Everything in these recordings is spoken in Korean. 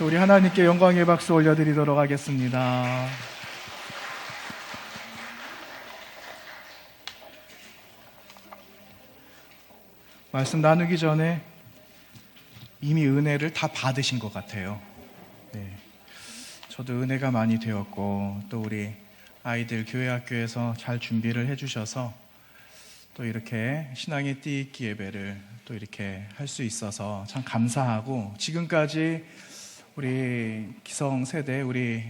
우리 하나님께 영광의 박수 올려드리도록 하겠습니다. 말씀 나누기 전에 이미 은혜를 다 받으신 것 같아요. 네. 저도 은혜가 많이 되었고, 또 우리 아이들 교회 학교에서 잘 준비를 해주셔서 또 이렇게 신앙의 띠익기 예배를 또 이렇게 할 수 있어서 참 감사하고, 지금까지 우리 기성세대, 우리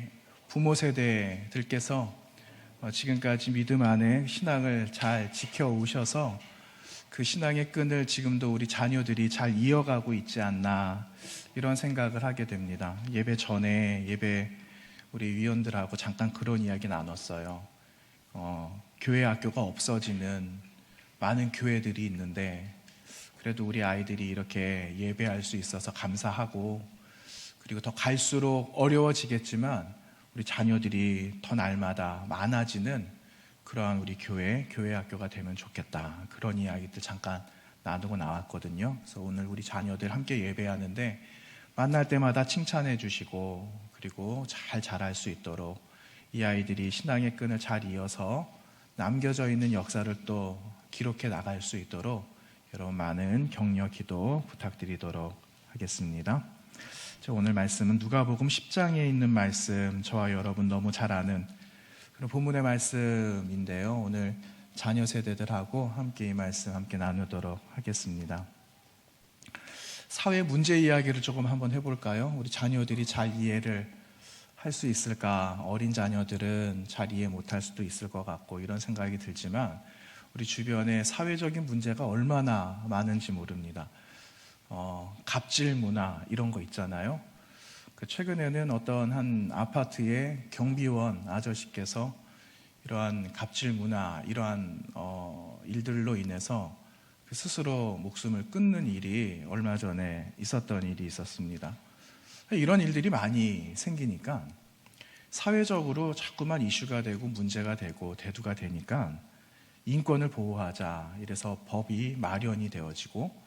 부모 세대들께서 지금까지 믿음 안에 신앙을 잘 지켜오셔서 그 신앙의 끈을 지금도 우리 자녀들이 잘 이어가고 있지 않나, 이런 생각을 하게 됩니다. 예배 전에 우리 위원들하고 잠깐 그런 이야기 나눴어요. 교회 학교가 없어지는 많은 교회들이 있는데, 그래도 우리 아이들이 이렇게 예배할 수 있어서 감사하고, 그리고 더 갈수록 어려워지겠지만 우리 자녀들이 더 날마다 많아지는 그러한 우리 교회 학교가 되면 좋겠다, 그런 이야기들 잠깐 나누고 나왔거든요. 그래서 오늘 우리 자녀들 함께 예배하는데 만날 때마다 칭찬해 주시고, 그리고 잘 자랄 수 있도록 이 아이들이 신앙의 끈을 잘 이어서 남겨져 있는 역사를 또 기록해 나갈 수 있도록 여러분 많은 격려 기도 부탁드리도록 하겠습니다. 오늘 말씀은 누가복음 10장에 있는 말씀, 저와 여러분 너무 잘 아는 그런 본문의 말씀인데요. 오늘 자녀 세대들하고 함께 이 말씀 함께 나누도록 하겠습니다. 사회 문제 이야기를 조금 한번 해볼까요? 우리 자녀들이 잘 이해를 할 수 있을까? 어린 자녀들은 잘 이해 못할 수도 있을 것 같고, 이런 생각이 들지만 우리 주변에 사회적인 문제가 얼마나 많은지 모릅니다. 갑질 문화 이런 거 있잖아요. 최근에는 어떤 한 아파트의 경비원 아저씨께서 이러한 갑질 문화, 이러한 일들로 인해서 스스로 목숨을 끊는 일이 얼마 전에 있었던 일이 있었습니다. 이런 일들이 많이 생기니까 사회적으로 자꾸만 이슈가 되고 문제가 되고 대두가 되니까 인권을 보호하자, 이래서 법이 마련이 되어지고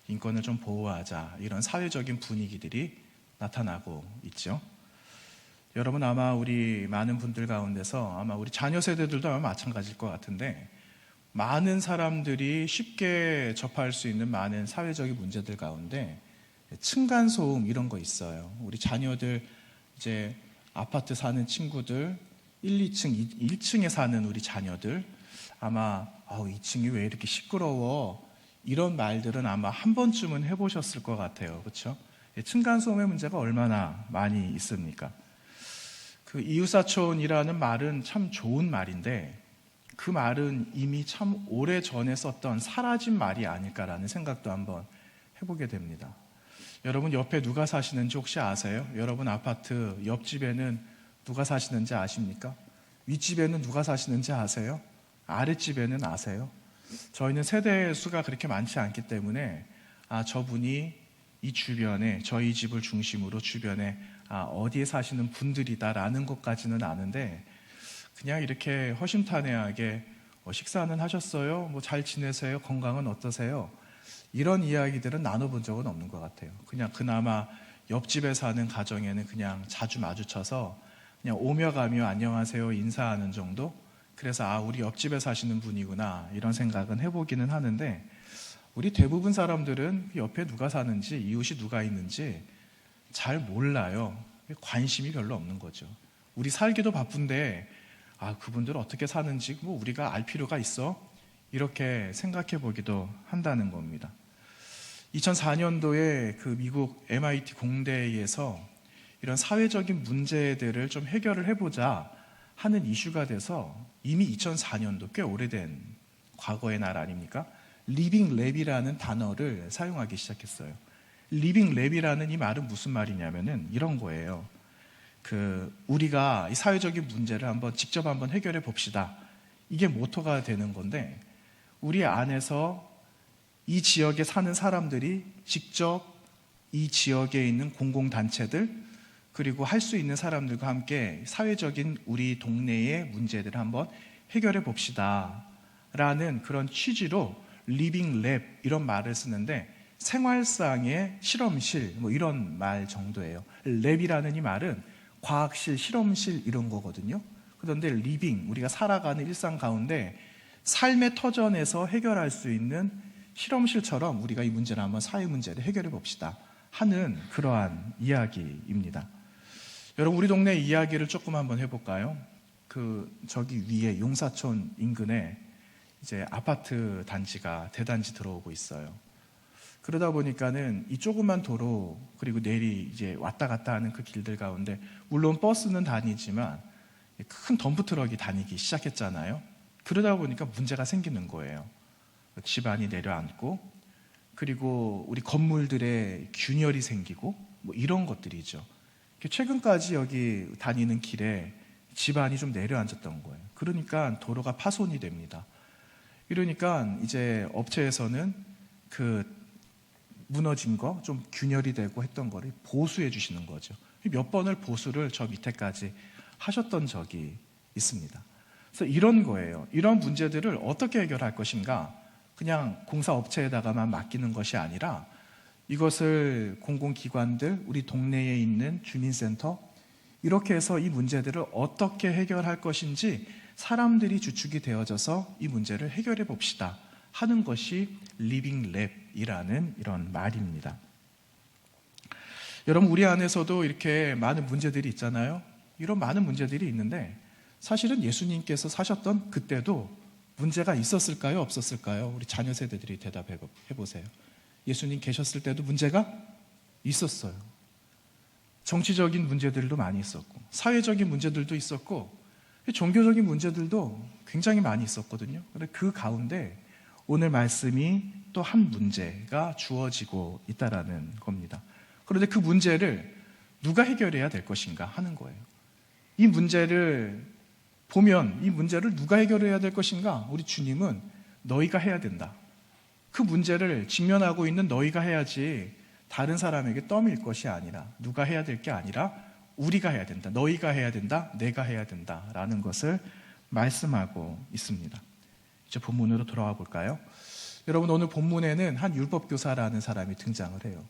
인권을 좀 보호하자, 이런 사회적인 분위기들이 나타나고 있죠. 여러분 아마 우리 많은 분들 가운데서 아마 우리 자녀 세대들도 아마 마찬가지일 것 같은데, 많은 사람들이 쉽게 접할 수 있는 많은 사회적인 문제들 가운데 층간소음 이런 거 있어요. 우리 자녀들 이제 아파트 사는 친구들, 1, 2층, 1층에 사는 우리 자녀들 아마 2층이 왜 이렇게 시끄러워, 이런 말들은 아마 한 번쯤은 해보셨을 것 같아요. 그렇죠? 층간소음의 문제가 얼마나 많이 있습니까? 그 이웃사촌이라는 말은 참 좋은 말인데, 그 말은 이미 참 오래전에 썼던 사라진 말이 아닐까라는 생각도 한번 해보게 됩니다. 여러분 옆에 누가 사시는지 혹시 아세요? 여러분 아파트 옆집에는 누가 사시는지 아십니까? 윗집에는 누가 사시는지 아세요? 아랫집에는 아세요? 저희는 세대 수가 그렇게 많지 않기 때문에 저분이 이 주변에, 저희 집을 중심으로 주변에 어디에 사시는 분들이다라는 것까지는 아는데, 그냥 이렇게 허심탄회하게 식사는 하셨어요? 뭐 잘 지내세요? 건강은 어떠세요? 이런 이야기들은 나눠본 적은 없는 것 같아요. 그냥 그나마 옆집에 사는 가정에는 그냥 자주 마주쳐서 그냥 오며 가며 안녕하세요 인사하는 정도? 그래서 우리 옆집에 사시는 분이구나, 이런 생각은 해보기는 하는데, 우리 대부분 사람들은 옆에 누가 사는지, 이웃이 누가 있는지 잘 몰라요. 관심이 별로 없는 거죠. 우리 살기도 바쁜데 그분들 어떻게 사는지 뭐 우리가 알 필요가 있어? 이렇게 생각해 보기도 한다는 겁니다. 2004년도에 그 미국 MIT 공대에서 이런 사회적인 문제들을 좀 해결을 해보자 하는 이슈가 돼서, 이미 2004년도 꽤 오래된 과거의 날 아닙니까? 리빙 랩이라는 단어를 사용하기 시작했어요. 리빙 랩이라는 이 말은 무슨 말이냐면은 이런 거예요. 우리가 이 사회적인 문제를 직접 한번 해결해 봅시다, 이게 모토가 되는 건데, 우리 안에서 이 지역에 사는 사람들이 직접 이 지역에 있는 공공단체들, 그리고 할 수 있는 사람들과 함께 사회적인 우리 동네의 문제들을 한번 해결해 봅시다 라는 그런 취지로 리빙 랩 이런 말을 쓰는데, 생활상의 실험실 뭐 이런 말 정도예요. 랩이라는 이 말은 과학실, 실험실 이런 거거든요. 그런데 리빙, 우리가 살아가는 일상 가운데 삶의 터전에서 해결할 수 있는 실험실처럼 우리가 이 문제를 한번 사회 문제를 해결해 봅시다 하는 그러한 이야기입니다. 여러분, 우리 동네 이야기를 조금 한번 해볼까요? 저기 위에 용사촌 인근에 이제 아파트 단지가 대단지 들어오고 있어요. 그러다 보니까는 이 조그만 도로 그리고 내리 이제 왔다 갔다 하는 그 길들 가운데 물론 버스는 다니지만 큰 덤프트럭이 다니기 시작했잖아요. 그러다 보니까 문제가 생기는 거예요. 집안이 내려앉고 그리고 우리 건물들의 균열이 생기고 뭐 이런 것들이죠. 최근까지 여기 다니는 길에 집안이 좀 내려앉았던 거예요. 그러니까 도로가 파손이 됩니다. 이러니까 이제 업체에서는 그 무너진 거, 좀 균열이 되고 했던 거를 보수해 주시는 거죠. 몇 번을 보수를 저 밑에까지 하셨던 적이 있습니다. 그래서 이런 거예요. 이런 문제들을 어떻게 해결할 것인가? 그냥 공사업체에다가만 맡기는 것이 아니라 이것을 공공기관들, 우리 동네에 있는 주민센터 이렇게 해서 이 문제들을 어떻게 해결할 것인지 사람들이 주축이 되어져서 이 문제를 해결해 봅시다 하는 것이 리빙 랩이라는 이런 말입니다. 여러분, 우리 안에서도 이렇게 많은 문제들이 있잖아요. 이런 많은 문제들이 있는데 사실은 예수님께서 사셨던 그때도 문제가 있었을까요? 없었을까요? 우리 자녀 세대들이 대답해 보세요. 예수님 계셨을 때도 문제가 있었어요. 정치적인 문제들도 많이 있었고 사회적인 문제들도 있었고 종교적인 문제들도 굉장히 많이 있었거든요. 그런데 그 가운데 오늘 말씀이 또 한 문제가 주어지고 있다라는 겁니다. 그런데 그 문제를 누가 해결해야 될 것인가 하는 거예요. 이 문제를 보면 이 문제를 누가 해결해야 될 것인가? 우리 주님은 너희가 해야 된다. 그 문제를 직면하고 있는 너희가 해야지 다른 사람에게 떠밀 것이 아니라 누가 해야 될 게 아니라 우리가 해야 된다. 너희가 해야 된다. 내가 해야 된다라는 것을 말씀하고 있습니다. 이제 본문으로 돌아와 볼까요? 여러분, 오늘 본문에는 한 율법교사라는 사람이 등장을 해요.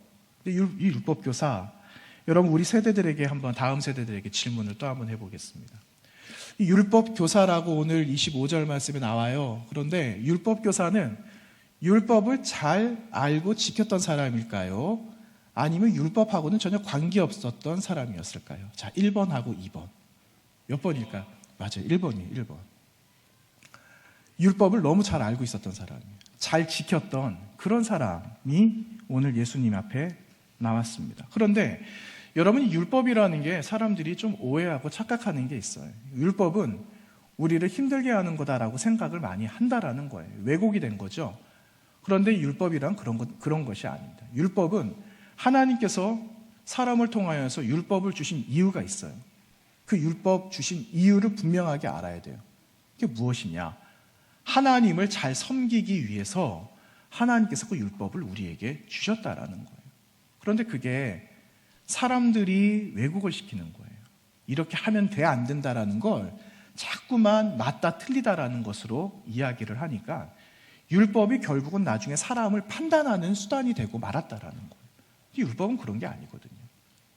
근데 이 율법교사, 여러분 우리 세대들에게 한번 다음 세대들에게 질문을 또 한번 해보겠습니다. 이 율법교사라고 오늘 25절 말씀에 나와요. 그런데 율법교사는 율법을 잘 알고 지켰던 사람일까요? 아니면 율법하고는 전혀 관계없었던 사람이었을까요? 자, 1번하고 2번. 몇 번일까요? 맞아요. 1번이에요. 1번. 율법을 너무 잘 알고 있었던 사람이에요. 잘 지켰던 그런 사람이 오늘 예수님 앞에 나왔습니다. 그런데 여러분, 율법이라는 게 사람들이 좀 오해하고 착각하는 게 있어요. 율법은 우리를 힘들게 하는 거다라고 생각을 많이 한다라는 거예요. 왜곡이 된 거죠. 그런데 율법이란 그런 것이 아닙니다. 율법은 하나님께서 사람을 통하여서 율법을 주신 이유가 있어요. 그 율법 주신 이유를 분명하게 알아야 돼요. 그게 무엇이냐? 하나님을 잘 섬기기 위해서 하나님께서 그 율법을 우리에게 주셨다라는 거예요. 그런데 그게 사람들이 왜곡을 시키는 거예요. 이렇게 하면 돼, 안 된다라는 걸 자꾸만 맞다 틀리다라는 것으로 이야기를 하니까 율법이 결국은 나중에 사람을 판단하는 수단이 되고 말았다라는 거예요. 율법은 그런 게 아니거든요.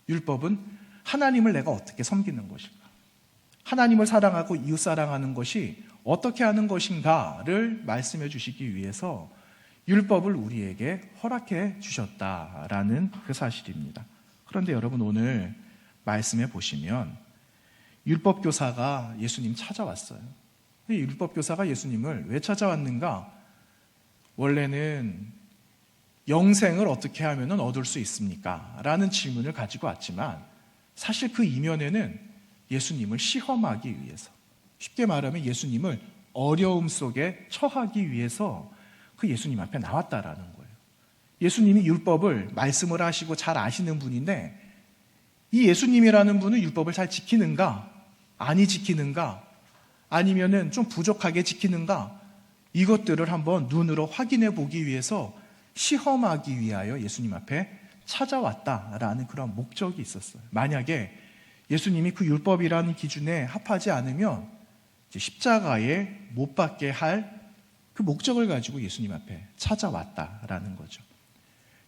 율법은 하나님을 내가 어떻게 섬기는 것인가, 하나님을 사랑하고 이웃 사랑하는 것이 어떻게 하는 것인가를 말씀해 주시기 위해서 율법을 우리에게 허락해 주셨다라는 그 사실입니다. 그런데 여러분, 오늘 말씀해 보시면 율법교사가 예수님 찾아왔어요. 이 율법교사가 예수님을 왜 찾아왔는가? 원래는 영생을 어떻게 하면 얻을 수 있습니까? 라는 질문을 가지고 왔지만 사실 그 이면에는 예수님을 시험하기 위해서, 쉽게 말하면 예수님을 어려움 속에 처하기 위해서 그 예수님 앞에 나왔다라는 거예요. 예수님이 율법을 말씀을 하시고 잘 아시는 분인데 이 예수님이라는 분은 율법을 잘 지키는가, 아니 지키는가, 아니면은 좀 부족하게 지키는가, 이것들을 한번 눈으로 확인해 보기 위해서 시험하기 위하여 예수님 앞에 찾아왔다라는 그런 목적이 있었어요. 만약에 예수님이 그 율법이라는 기준에 합하지 않으면 이제 십자가에 못 박게 할 그 목적을 가지고 예수님 앞에 찾아왔다라는 거죠.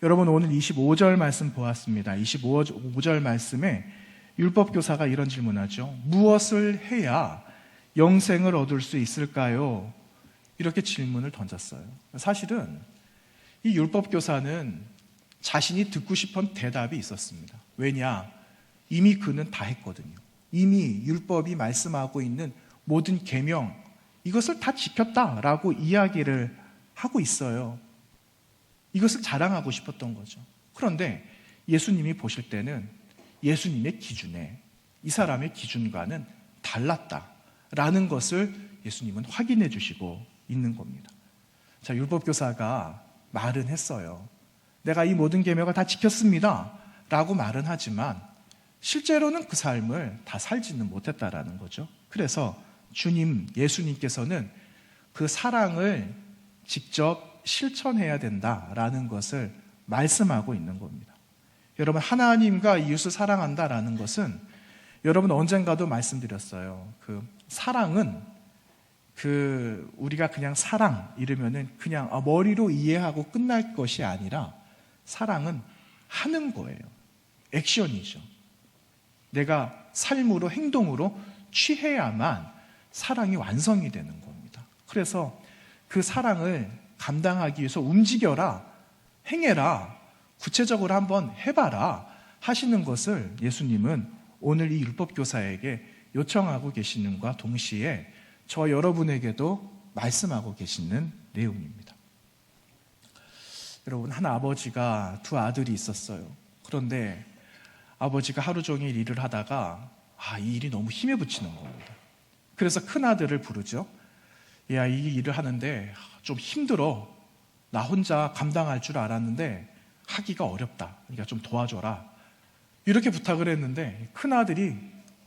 여러분 오늘 25절 말씀 보았습니다. 25절 말씀에 율법교사가 이런 질문하죠. 무엇을 해야 영생을 얻을 수 있을까요? 이렇게 질문을 던졌어요. 사실은 이 율법교사는 자신이 듣고 싶은 대답이 있었습니다. 왜냐? 이미 그는 다 했거든요. 이미 율법이 말씀하고 있는 모든 계명, 이것을 다 지켰다라고 이야기를 하고 있어요. 이것을 자랑하고 싶었던 거죠. 그런데 예수님이 보실 때는 예수님의 기준에 이 사람의 기준과는 달랐다라는 것을 예수님은 확인해 주시고 있는 겁니다. 자, 율법교사가 말은 했어요. 내가 이 모든 계명을 다 지켰습니다 라고 말은 하지만 실제로는 그 삶을 다 살지는 못했다라는 거죠. 그래서 예수님께서는 그 사랑을 직접 실천해야 된다라는 것을 말씀하고 있는 겁니다. 여러분, 하나님과 이웃을 사랑한다라는 것은 여러분 언젠가도 말씀드렸어요. 그 사랑은 우리가 그냥 사랑 이러면은 그냥 머리로 이해하고 끝날 것이 아니라 사랑은 하는 거예요. 액션이죠. 내가 삶으로 행동으로 취해야만 사랑이 완성이 되는 겁니다. 그래서 그 사랑을 감당하기 위해서 움직여라, 행해라, 구체적으로 한번 해봐라 하시는 것을 예수님은 오늘 이 율법교사에게 요청하고 계시는과 동시에 저 여러분에게도 말씀하고 계시는 내용입니다. 여러분, 한 아버지가 두 아들이 있었어요. 그런데 아버지가 하루 종일 일을 하다가 이 일이 너무 힘에 부치는 겁니다. 그래서 큰 아들을 부르죠. 야, 이 일을 하는데 좀 힘들어. 나 혼자 감당할 줄 알았는데 하기가 어렵다. 그러니까 좀 도와줘라. 이렇게 부탁을 했는데 큰 아들이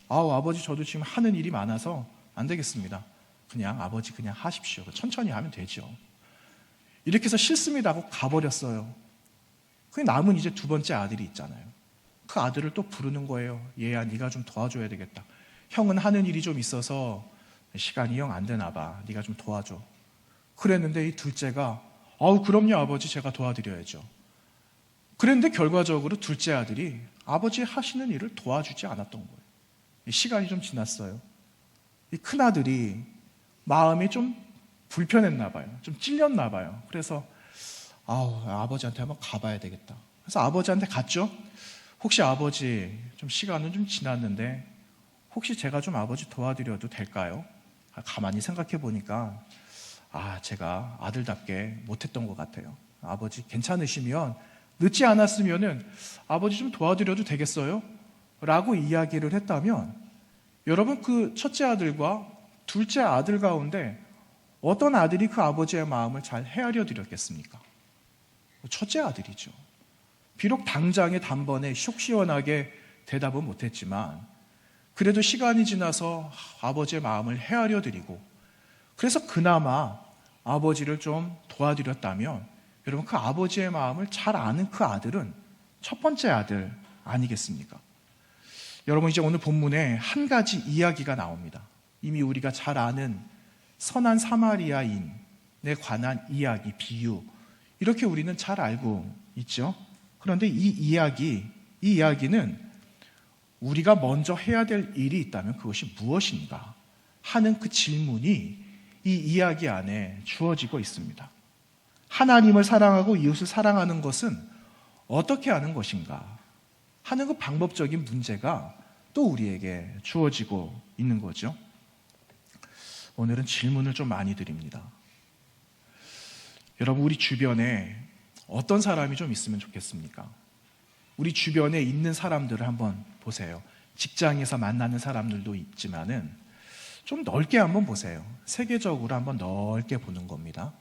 아버지 저도 지금 하는 일이 많아서 안 되겠습니다. 그냥 아버지 그냥 하십시오. 천천히 하면 되죠. 이렇게 해서 싫습니다 하고 가버렸어요. 그 남은 이제 두 번째 아들이 있잖아요. 그 아들을 또 부르는 거예요. 얘야, 네가 좀 도와줘야 되겠다. 형은 하는 일이 좀 있어서 시간이 영 안 되나 봐. 네가 좀 도와줘. 그랬는데 이 둘째가 그럼요 아버지, 제가 도와드려야죠. 그랬는데 결과적으로 둘째 아들이 아버지 하시는 일을 도와주지 않았던 거예요. 시간이 좀 지났어요. 이 큰아들이 마음이 좀 불편했나 봐요. 좀 찔렸나 봐요. 그래서 아버지한테 한번 가봐야 되겠다. 그래서 아버지한테 갔죠. 혹시 아버지, 좀 시간은 좀 지났는데 혹시 제가 좀 아버지 도와드려도 될까요? 가만히 생각해 보니까 제가 아들답게 못했던 것 같아요. 아버지 괜찮으시면 늦지 않았으면은 아버지 좀 도와드려도 되겠어요? 라고 이야기를 했다면 여러분, 그 첫째 아들과 둘째 아들 가운데 어떤 아들이 그 아버지의 마음을 잘 헤아려 드렸겠습니까? 첫째 아들이죠. 비록 당장에 단번에 속 시원하게 대답은 못했지만 그래도 시간이 지나서 아버지의 마음을 헤아려 드리고 그래서 그나마 아버지를 좀 도와드렸다면 여러분, 그 아버지의 마음을 잘 아는 그 아들은 첫 번째 아들 아니겠습니까? 여러분, 이제 오늘 본문에 한 가지 이야기가 나옵니다. 이미 우리가 잘 아는 선한 사마리아인에 관한 이야기, 비유, 이렇게 우리는 잘 알고 있죠. 그런데 이 이야기는 우리가 먼저 해야 될 일이 있다면 그것이 무엇인가 하는 그 질문이 이 이야기 안에 주어지고 있습니다. 하나님을 사랑하고 이웃을 사랑하는 것은 어떻게 하는 것인가 하는 그 방법적인 문제가 또 우리에게 주어지고 있는 거죠. 오늘은 질문을 좀 많이 드립니다. 여러분, 우리 주변에 어떤 사람이 좀 있으면 좋겠습니까? 우리 주변에 있는 사람들을 한번 보세요. 직장에서 만나는 사람들도 있지만은 좀 넓게 한번 보세요. 세계적으로 한번 넓게 보는 겁니다.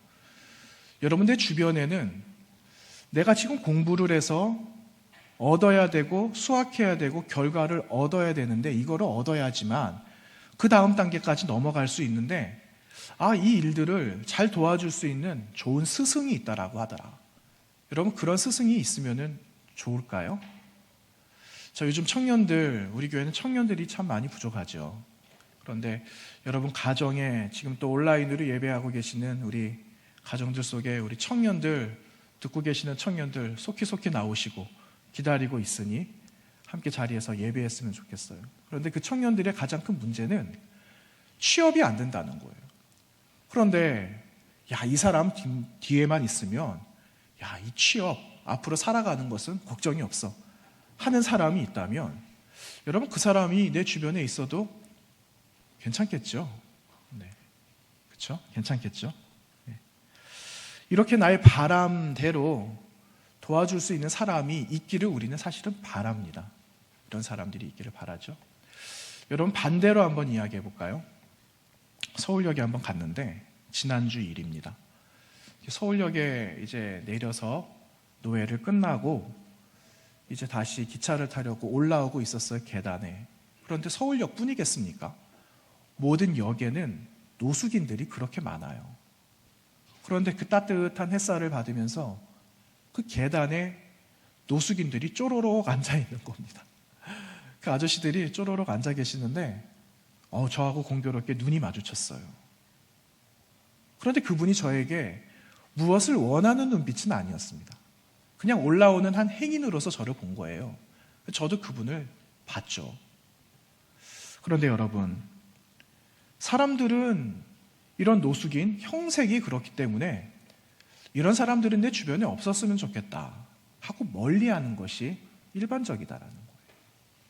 여러분들 주변에는 내가 지금 공부를 해서 얻어야 되고 수학해야 되고 결과를 얻어야 되는데 이거를 얻어야지만 그 다음 단계까지 넘어갈 수 있는데 이 일들을 잘 도와줄 수 있는 좋은 스승이 있다라고 하더라. 여러분, 그런 스승이 있으면 좋을까요? 요즘 청년들, 우리 교회는 청년들이 참 많이 부족하죠. 그런데 여러분, 가정에 지금 또 온라인으로 예배하고 계시는 우리 가정들 속에 우리 청년들 듣고 계시는 청년들 속히 나오시고 기다리고 있으니 함께 자리에서 예배했으면 좋겠어요. 그런데 그 청년들의 가장 큰 문제는 취업이 안 된다는 거예요. 그런데 이 사람 뒤에만 있으면 이 취업 앞으로 살아가는 것은 걱정이 없어 하는 사람이 있다면 여러분 그 사람이 내 주변에 있어도 괜찮겠죠? 네. 그렇죠? 괜찮겠죠? 네. 이렇게 나의 바람대로 도와줄 수 있는 사람이 있기를 우리는 사실은 바랍니다. 이런 사람들이 있기를 바라죠. 여러분 반대로 한번 이야기해 볼까요? 서울역에 한번 갔는데 지난주 일입니다. 서울역에 이제 내려서 노예를 끝나고 이제 다시 기차를 타려고 올라오고 있었어요, 계단에. 그런데 서울역뿐이겠습니까? 모든 역에는 노숙인들이 그렇게 많아요. 그런데 그 따뜻한 햇살을 받으면서 그 계단에 노숙인들이 쪼로록 앉아 있는 겁니다. 그 아저씨들이 쪼로록 앉아 계시는데 저하고 공교롭게 눈이 마주쳤어요. 그런데 그분이 저에게 무엇을 원하는 눈빛은 아니었습니다. 그냥 올라오는 한 행인으로서 저를 본 거예요. 저도 그분을 봤죠. 그런데 여러분, 사람들은 이런 노숙인, 형색이 그렇기 때문에 이런 사람들은 내 주변에 없었으면 좋겠다 하고 멀리하는 것이 일반적이다라는 거예요.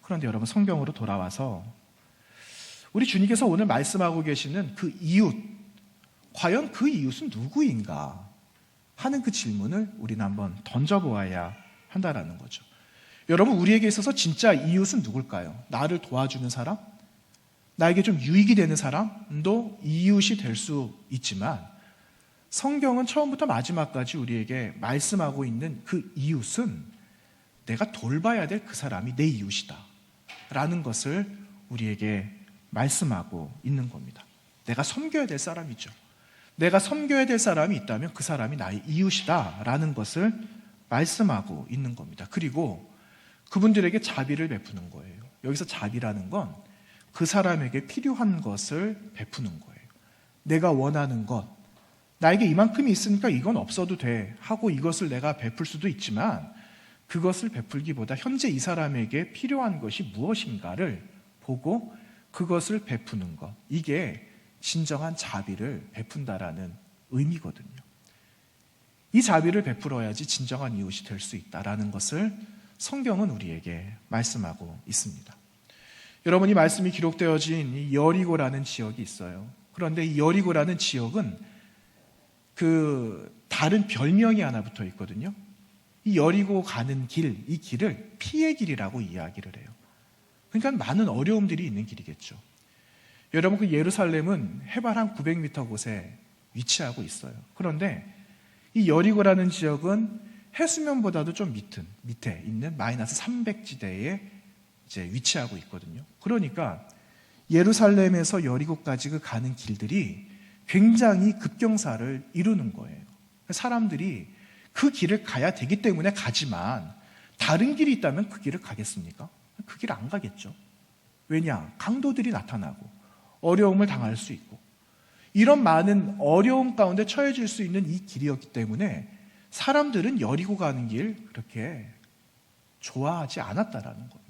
그런데 여러분, 성경으로 돌아와서 우리 주님께서 오늘 말씀하고 계시는 그 이웃, 과연 그 이웃은 누구인가 하는 그 질문을 우리는 한번 던져보아야 한다라는 거죠. 여러분, 우리에게 있어서 진짜 이웃은 누굴까요? 나를 도와주는 사람? 나에게 좀 유익이 되는 사람도 이웃이 될 수 있지만 성경은 처음부터 마지막까지 우리에게 말씀하고 있는 그 이웃은 내가 돌봐야 될 그 사람이 내 이웃이다 라는 것을 우리에게 말씀하고 있는 겁니다. 내가 섬겨야 될 사람이죠. 내가 섬겨야 될 사람이 있다면 그 사람이 나의 이웃이다 라는 것을 말씀하고 있는 겁니다. 그리고 그분들에게 자비를 베푸는 거예요. 여기서 자비라는 건 그 사람에게 필요한 것을 베푸는 거예요. 내가 원하는 것, 나에게 이만큼이 있으니까 이건 없어도 돼 하고 이것을 내가 베풀 수도 있지만 그것을 베풀기보다 현재 이 사람에게 필요한 것이 무엇인가를 보고 그것을 베푸는 것, 이게 진정한 자비를 베푼다라는 의미거든요. 이 자비를 베풀어야지 진정한 이웃이 될 수 있다라는 것을 성경은 우리에게 말씀하고 있습니다. 여러분, 이 말씀이 기록되어진 이 여리고라는 지역이 있어요. 그런데 이 여리고라는 지역은 그 다른 별명이 하나 붙어 있거든요. 이 여리고 가는 길, 이 길을 피의 길이라고 이야기를 해요. 그러니까 많은 어려움들이 있는 길이겠죠. 여러분, 그 예루살렘은 해발 한 900m 곳에 위치하고 있어요. 그런데 이 여리고라는 지역은 해수면보다도 좀 밑에 있는 마이너스 300지대에 이제 위치하고 있거든요. 그러니까 예루살렘에서 여리고까지 그 가는 길들이 굉장히 급경사를 이루는 거예요. 사람들이 그 길을 가야 되기 때문에 가지만 다른 길이 있다면 그 길을 가겠습니까? 그 길 안 가겠죠. 왜냐? 강도들이 나타나고 어려움을 당할 수 있고 이런 많은 어려움 가운데 처해질 수 있는 이 길이었기 때문에 사람들은 여리고 가는 길 그렇게 좋아하지 않았다라는 겁니다.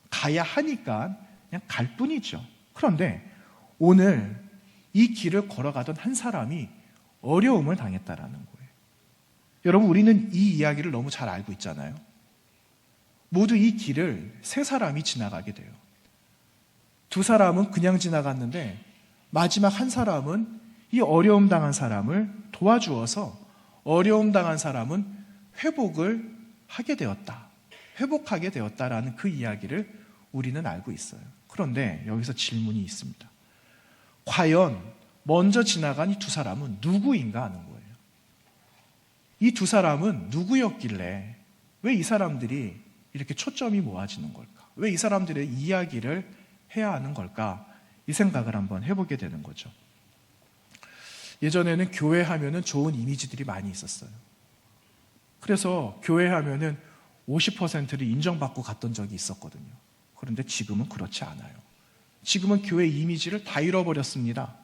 가야 하니까 그냥 갈 뿐이죠. 그런데 오늘 이 길을 걸어가던 한 사람이 어려움을 당했다라는 거예요. 여러분, 우리는 이 이야기를 너무 잘 알고 있잖아요. 모두 이 길을 세 사람이 지나가게 돼요. 두 사람은 그냥 지나갔는데 마지막 한 사람은 이 어려움 당한 사람을 도와주어서 어려움 당한 사람은 회복을 하게 되었다. 회복하게 되었다라는 그 이야기를 우리는 알고 있어요. 그런데 여기서 질문이 있습니다. 과연 먼저 지나간 이 두 사람은 누구인가 하는 거예요. 이 두 사람은 누구였길래 왜 이 사람들이 이렇게 초점이 모아지는 걸까? 왜 이 사람들의 이야기를 해야 하는 걸까? 이 생각을 한번 해보게 되는 거죠. 예전에는 교회 하면은 좋은 이미지들이 많이 있었어요. 그래서 교회 하면은 50%를 인정받고 갔던 적이 있었거든요. 그런데 지금은 그렇지 않아요. 지금은 교회 이미지를 다 잃어버렸습니다.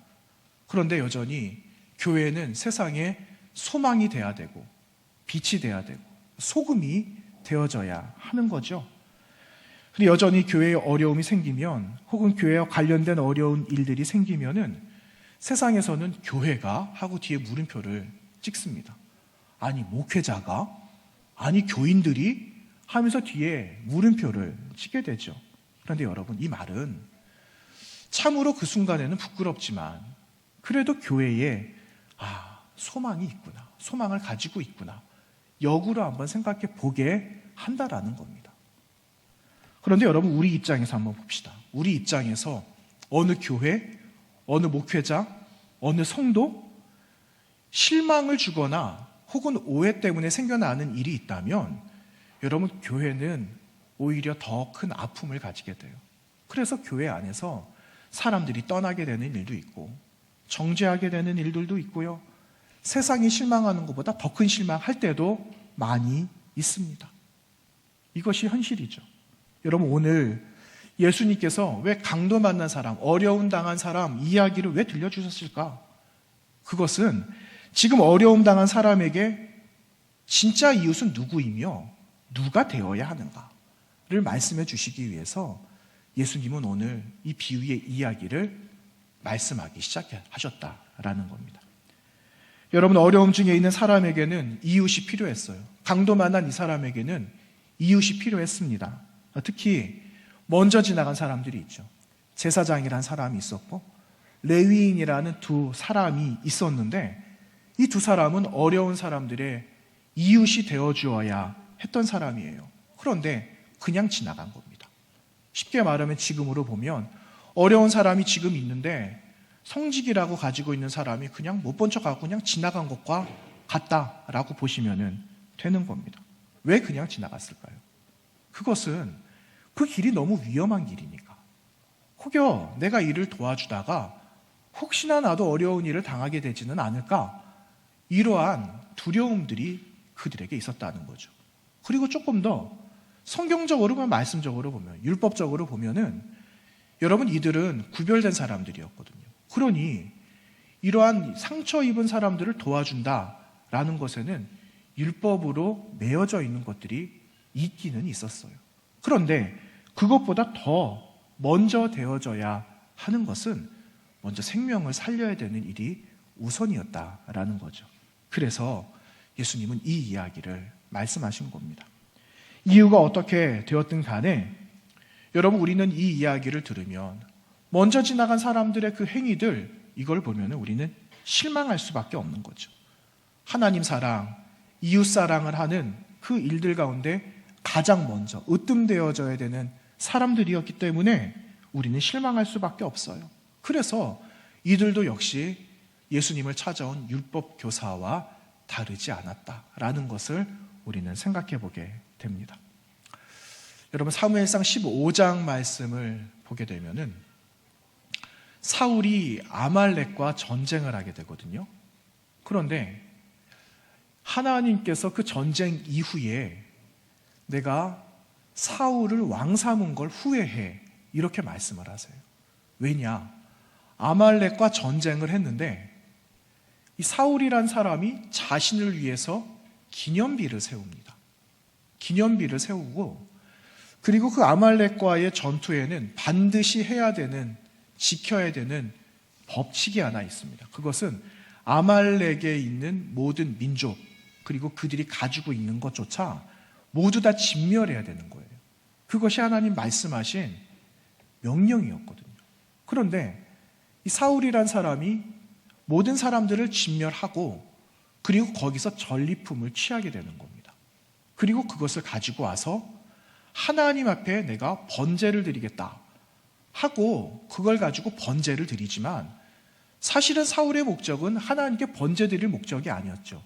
그런데 여전히 교회는 세상에 소망이 돼야 되고 빛이 돼야 되고 소금이 되어져야 하는 거죠. 근데 여전히 교회에 어려움이 생기면 혹은 교회와 관련된 어려운 일들이 생기면은 세상에서는 교회가 하고 뒤에 물음표를 찍습니다. 아니 목회자가? 아니 교인들이? 하면서 뒤에 물음표를 찍게 되죠. 그런데 여러분, 이 말은 참으로 그 순간에는 부끄럽지만 그래도 교회에 소망이 있구나, 소망을 가지고 있구나, 역으로 한번 생각해 보게 한다라는 겁니다. 그런데 여러분, 우리 입장에서 한번 봅시다. 우리 입장에서 어느 교회, 어느 목회자, 어느 성도 실망을 주거나 혹은 오해 때문에 생겨나는 일이 있다면 여러분, 교회는 오히려 더 큰 아픔을 가지게 돼요. 그래서 교회 안에서 사람들이 떠나게 되는 일도 있고 정죄하게 되는 일들도 있고요, 세상이 실망하는 것보다 더 큰 실망할 때도 많이 있습니다. 이것이 현실이죠. 여러분, 오늘 예수님께서 왜 강도 만난 사람, 어려움 당한 사람 이야기를 왜 들려주셨을까? 그것은 지금 어려움 당한 사람에게 진짜 이웃은 누구이며 누가 되어야 하는가를 말씀해 주시기 위해서 예수님은 오늘 이 비유의 이야기를 말씀하기 시작하셨다라는 겁니다. 여러분, 어려움 중에 있는 사람에게는 이웃이 필요했어요. 강도 만난 이 사람에게는 이웃이 필요했습니다. 특히 먼저 지나간 사람들이 있죠. 제사장이라는 사람이 있었고 레위인이라는 두 사람이 있었는데 이 두 사람은 어려운 사람들의 이웃이 되어주어야 했던 사람이에요. 그런데 그냥 지나간 겁니다. 쉽게 말하면 지금으로 보면 어려운 사람이 지금 있는데 성직이라고 가지고 있는 사람이 그냥 못 본 척하고 그냥 지나간 것과 같다라고 보시면 되는 겁니다. 왜 그냥 지나갔을까요? 그것은 그 길이 너무 위험한 길이니까. 혹여 내가 이를 도와주다가 혹시나 나도 어려운 일을 당하게 되지는 않을까, 이러한 두려움들이 그들에게 있었다는 거죠. 그리고 조금 더 성경적으로 보면, 말씀적으로 보면, 율법적으로 보면은 여러분, 이들은 구별된 사람들이었거든요. 그러니 이러한 상처 입은 사람들을 도와준다라는 것에는 율법으로 매어져 있는 것들이 있기는 있었어요. 그런데 그것보다 더 먼저 되어져야 하는 것은 먼저 생명을 살려야 되는 일이 우선이었다라는 거죠. 그래서 예수님은 이 이야기를 말씀하신 겁니다. 이유가 어떻게 되었든 간에 여러분, 우리는 이 이야기를 들으면 먼저 지나간 사람들의 그 행위들, 이걸 보면 우리는 실망할 수밖에 없는 거죠. 하나님 사랑, 이웃 사랑을 하는 그 일들 가운데 가장 먼저 으뜸되어져야 되는 사람들이었기 때문에 우리는 실망할 수밖에 없어요. 그래서 이들도 역시 예수님을 찾아온 율법 교사와 다르지 않았다라는 것을 우리는 생각해 보게 됩니다. 여러분, 사무엘상 15장 말씀을 보게 되면은 사울이 아말렉과 전쟁을 하게 되거든요. 그런데 하나님께서 그 전쟁 이후에 내가 사울을 왕 삼은 걸 후회해, 이렇게 말씀을 하세요. 왜냐? 아말렉과 전쟁을 했는데 이 사울이란 사람이 자신을 위해서 기념비를 세웁니다. 기념비를 세우고, 그리고 그 아말렉과의 전투에는 반드시 해야 되는, 지켜야 되는 법칙이 하나 있습니다. 그것은 아말렉에 있는 모든 민족, 그리고 그들이 가지고 있는 것조차 모두 다 진멸해야 되는 거예요. 그것이 하나님 말씀하신 명령이었거든요. 그런데 이 사울이란 사람이 모든 사람들을 진멸하고 그리고 거기서 전리품을 취하게 되는 겁니다. 그리고 그것을 가지고 와서 하나님 앞에 내가 번제를 드리겠다 하고 그걸 가지고 번제를 드리지만, 사실은 사울의 목적은 하나님께 번제 드릴 목적이 아니었죠.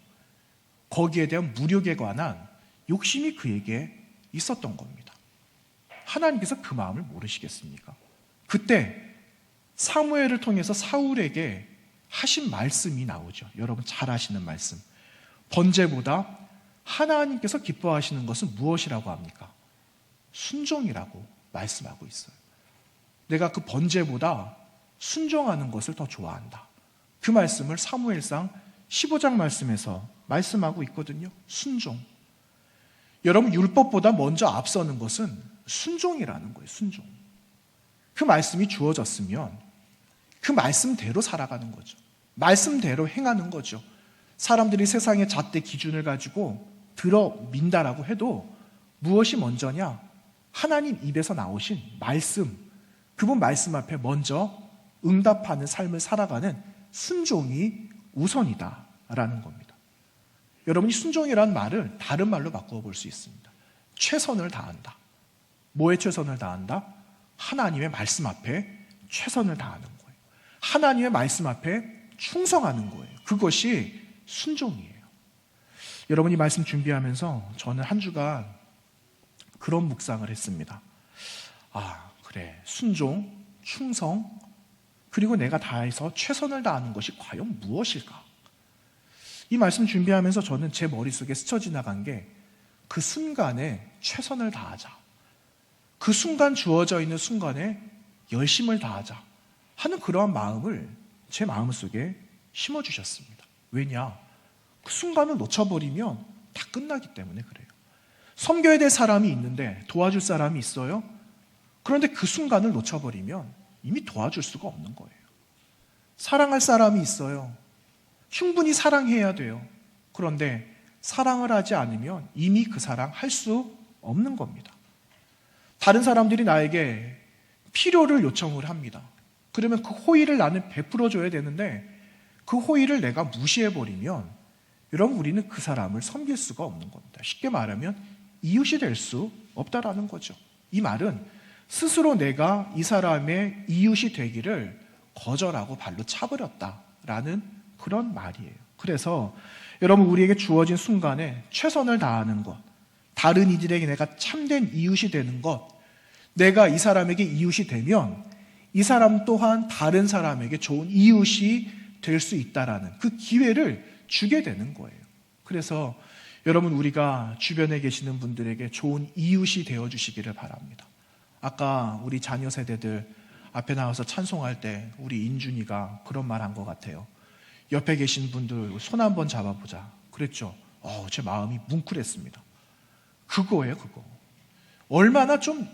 거기에 대한 무력에 관한 욕심이 그에게 있었던 겁니다. 하나님께서 그 마음을 모르시겠습니까? 그때 사무엘을 통해서 사울에게 하신 말씀이 나오죠. 여러분 잘 아시는 말씀. 번제보다 하나님께서 기뻐하시는 것은 무엇이라고 합니까? 순종이라고 말씀하고 있어요. 내가 그 번제보다 순종하는 것을 더 좋아한다. 그 말씀을 사무엘상 15장 말씀에서 말씀하고 있거든요. 순종. 여러분, 율법보다 먼저 앞서는 것은 순종이라는 거예요. 순종. 그 말씀이 주어졌으면 그 말씀대로 살아가는 거죠. 말씀대로 행하는 거죠. 사람들이 세상의 잣대 기준을 가지고 들어민다라고 해도 무엇이 먼저냐? 하나님 입에서 나오신 말씀, 그분 말씀 앞에 먼저 응답하는 삶을 살아가는 순종이 우선이다라는 겁니다. 여러분이 순종이라는 말을 다른 말로 바꾸어 볼 수 있습니다. 최선을 다한다. 뭐에 최선을 다한다? 하나님의 말씀 앞에 최선을 다하는 거예요. 하나님의 말씀 앞에 충성하는 거예요. 그것이 순종이에요. 여러분이 말씀 준비하면서 저는 한 주간 그런 묵상을 했습니다. 아, 그래. 순종, 충성, 그리고 내가 다해서 최선을 다하는 것이 과연 무엇일까? 이 말씀 준비하면서 저는 제 머릿속에 스쳐 지나간 게 그 순간에 최선을 다하자. 그 순간 주어져 있는 순간에 열심을 다하자 하는 그러한 마음을 제 마음속에 심어주셨습니다. 왜냐? 그 순간을 놓쳐버리면 다 끝나기 때문에 그래요. 섬겨야 될 사람이 있는데 도와줄 사람이 있어요. 그런데 그 순간을 놓쳐버리면 이미 도와줄 수가 없는 거예요. 사랑할 사람이 있어요. 충분히 사랑해야 돼요. 그런데 사랑을 하지 않으면 이미 그 사랑 할 수 없는 겁니다. 다른 사람들이 나에게 필요를 요청을 합니다. 그러면 그 호의를 나는 베풀어줘야 되는데 그 호의를 내가 무시해버리면 여러분, 우리는 그 사람을 섬길 수가 없는 겁니다. 쉽게 말하면 이웃이 될 수 없다라는 거죠. 이 말은 스스로 내가 이 사람의 이웃이 되기를 거절하고 발로 차버렸다라는 그런 말이에요. 그래서 여러분, 우리에게 주어진 순간에 최선을 다하는 것, 다른 이들에게 내가 참된 이웃이 되는 것, 내가 이 사람에게 이웃이 되면 이 사람 또한 다른 사람에게 좋은 이웃이 될 수 있다라는 그 기회를 주게 되는 거예요. 그래서 여러분, 우리가 주변에 계시는 분들에게 좋은 이웃이 되어주시기를 바랍니다. 아까 우리 자녀 세대들 앞에 나와서 찬송할 때 우리 인준이가 그런 말 한 것 같아요. 옆에 계신 분들 손 한번 잡아보자 그랬죠. 제 마음이 뭉클했습니다. 그거예요, 그거. 얼마나 좀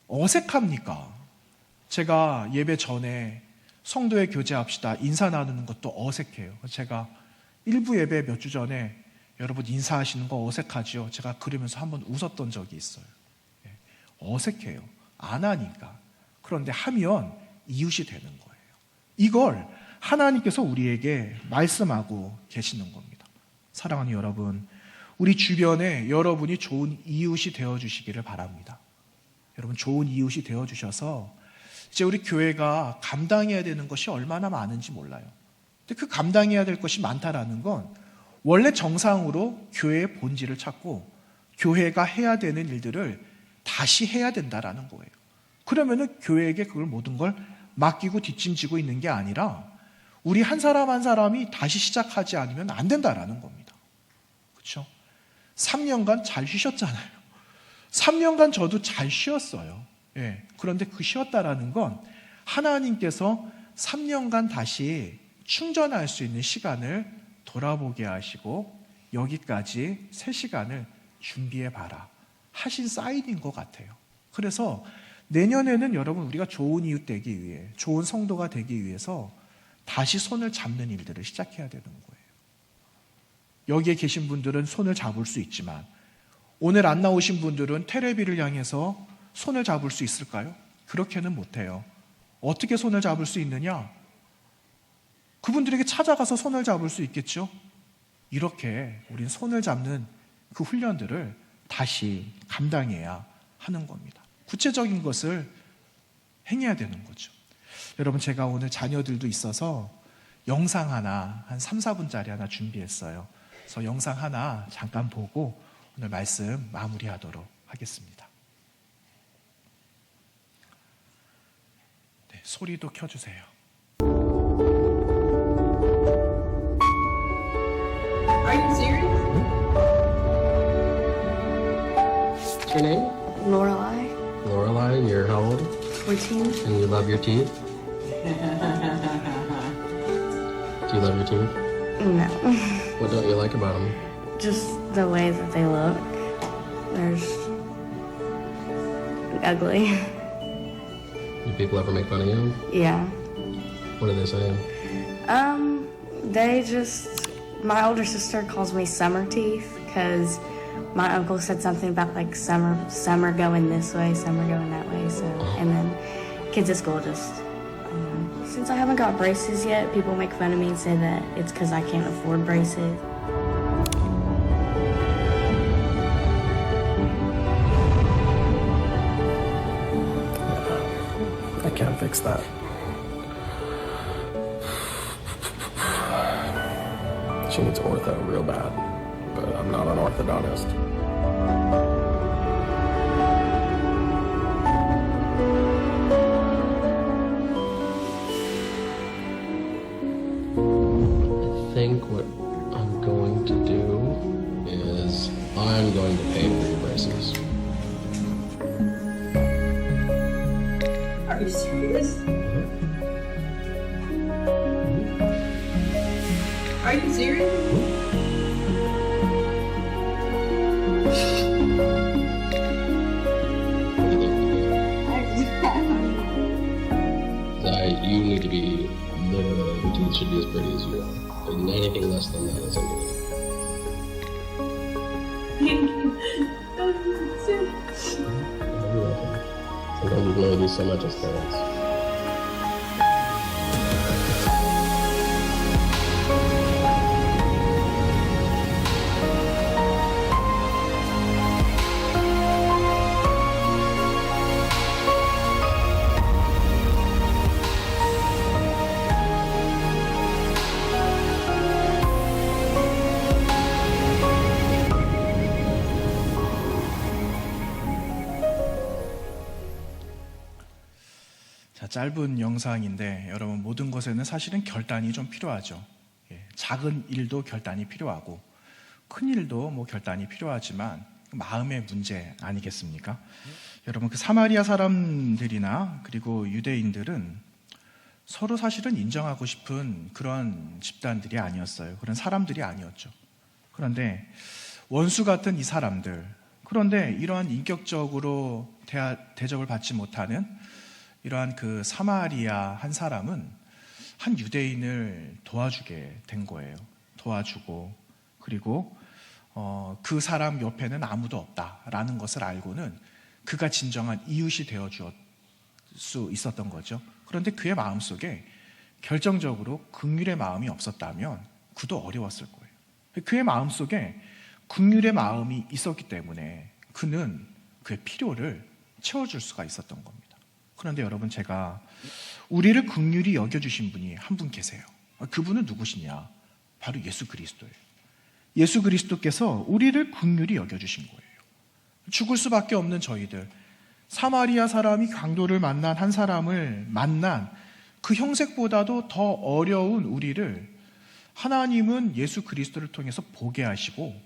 어색합니까? 제가 예배 전에 성도의 교제합시다 인사 나누는 것도 어색해요. 제가 일부 예배 몇 주 전에 여러분 인사하시는 거 어색하지요? 제가 그러면서 한번 웃었던 적이 있어요. 어색해요. 안 하니까. 그런데 하면 이웃이 되는 거예요. 이걸 하나님께서 우리에게 말씀하고 계시는 겁니다. 사랑하는 여러분, 우리 주변에 여러분이 좋은 이웃이 되어주시기를 바랍니다. 여러분, 좋은 이웃이 되어주셔서 이제 우리 교회가 감당해야 되는 것이 얼마나 많은지 몰라요. 근데 그 감당해야 될 것이 많다라는 건 원래 정상으로 교회의 본질을 찾고 교회가 해야 되는 일들을 다시 해야 된다라는 거예요. 그러면은 교회에게 그걸 모든 걸 맡기고 뒷짐지고 있는 게 아니라 우리 한 사람 한 사람이 다시 시작하지 않으면 안 된다라는 겁니다. 그렇죠? 3년간 잘 쉬셨잖아요. 3년간 저도 잘 쉬었어요. 그런데 그 쉬었다라는 건 하나님께서 3년간 다시 충전할 수 있는 시간을 돌아보게 하시고 여기까지 새 시간을 준비해봐라 하신 사인인 것 같아요. 그래서 내년에는 여러분, 우리가 좋은 이웃 되기 위해, 좋은 성도가 되기 위해서 다시 손을 잡는 일들을 시작해야 되는 거예요. 여기에 계신 분들은 손을 잡을 수 있지만 오늘 안 나오신 분들은 테레비를 향해서 손을 잡을 수 있을까요? 그렇게는 못해요. 어떻게 손을 잡을 수 있느냐? 그분들에게 찾아가서 손을 잡을 수 있겠죠? 이렇게 우린 손을 잡는 그 훈련들을 다시 감당해야 하는 겁니다. 구체적인 것을 행해야 되는 거죠. 여러분, 제가 오늘 자녀들도 있어서 영상 하나, 한 3, 4분짜리 하나 준비했어요. 그래서 영상 하나 잠깐 보고 오늘 말씀 마무리하도록 하겠습니다. 네, 소리도 켜주세요. Are you serious? What's your name? Lorelai, Lorelai, and you're how old? 14. And you love your team? Do you love your team? No. What don't you like about them? Just the way that they look. They're ugly. Do people ever make fun of you? Yeah. What do they say? They just, my older sister calls me summer teeth because my uncle said something about like summer going this way, summer going that way. So, and then kids at school just, since I haven't got braces yet, people make fun of me and say that it's because I can't afford braces. I can't fix that. She needs ortho real bad, but I'm not an orthodontist. I think what I'm going to do is I'm going to pay for your braces. Are you serious? Are you serious? You need to be literally, your teeth should be as pretty as you are. And anything less than that is ugly. You're welcome. Sometimes we can only do so much as parents. 자, 짧은 영상인데 여러분 모든 것에는 사실은 결단이 좀 필요하죠. 예, 작은 일도 결단이 필요하고 큰 일도 뭐 결단이 필요하지만 마음의 문제 아니겠습니까? 여러분 그 사마리아 사람들이나 그리고 유대인들은 서로 사실은 인정하고 싶은 그런 집단들이 아니었어요. 그런 사람들이 아니었죠. 그런데 원수 같은 이 사람들, 그런데 이러한 인격적으로 대접을 받지 못하는 이러한 그 사마리아 한 사람은 한 유대인을 도와주게 된 거예요. 도와주고 그리고 그 사람 옆에는 아무도 없다라는 것을 알고는 그가 진정한 이웃이 되어 줄 수 있었던 거죠. 그런데 그의 마음속에 결정적으로 긍휼의 마음이 없었다면 그도 어려웠을 거예요. 그의 마음속에 긍휼의 마음이 있었기 때문에 그는 그의 필요를 채워줄 수가 있었던 겁니다. 그런데 여러분 제가 우리를 긍휼히 여겨주신 분이 한 분 계세요. 그분은 누구시냐? 바로 예수 그리스도예요. 예수 그리스도께서 우리를 긍휼히 여겨주신 거예요. 죽을 수밖에 없는 저희들, 사마리아 사람이 강도를 만난 한 사람을 만난 그 형색보다도 더 어려운 우리를 하나님은 예수 그리스도를 통해서 보게 하시고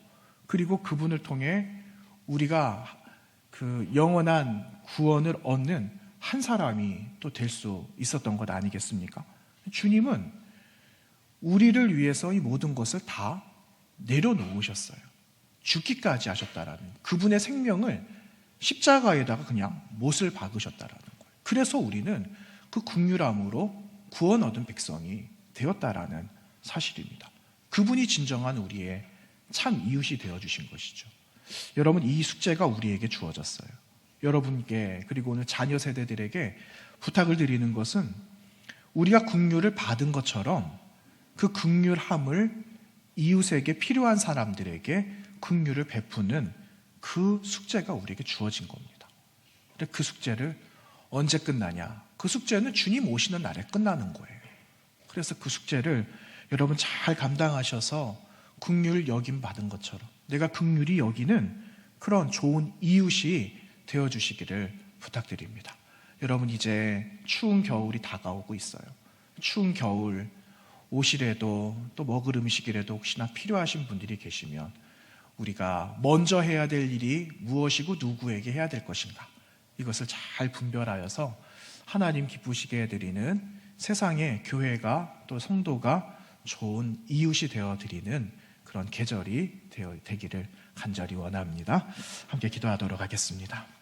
그리고 그분을 통해 우리가 그 영원한 구원을 얻는 한 사람이 또 될 수 있었던 것 아니겠습니까? 주님은 우리를 위해서 이 모든 것을 다 내려놓으셨어요. 죽기까지 하셨다라는 그분의 생명을 십자가에다가 그냥 못을 박으셨다라는 거예요. 그래서 우리는 그 긍휼함으로 구원 얻은 백성이 되었다라는 사실입니다. 그분이 진정한 우리의 참 이웃이 되어주신 것이죠. 여러분 이 숙제가 우리에게 주어졌어요. 여러분께 그리고 오늘 자녀 세대들에게 부탁을 드리는 것은 우리가 긍휼을 받은 것처럼 그 긍휼함을 이웃에게 필요한 사람들에게 긍휼을 베푸는 그 숙제가 우리에게 주어진 겁니다. 근데 그 숙제를 언제 끝나냐? 그 숙제는 주님 오시는 날에 끝나는 거예요. 그래서 그 숙제를 여러분 잘 감당하셔서 긍휼 여김 받은 것처럼 내가 긍휼히 여기는 그런 좋은 이웃이 되어주시기를 부탁드립니다. 여러분 이제 추운 겨울이 다가오고 있어요. 추운 겨울 옷이라도 또 먹을 음식이라도 혹시나 필요하신 분들이 계시면 우리가 먼저 해야 될 일이 무엇이고 누구에게 해야 될 것인가 이것을 잘 분별하여서 하나님 기쁘시게 해드리는 세상의 교회가 또 성도가 좋은 이웃이 되어드리는 그런 계절이 되기를 간절히 원합니다. 함께 기도하도록 하겠습니다.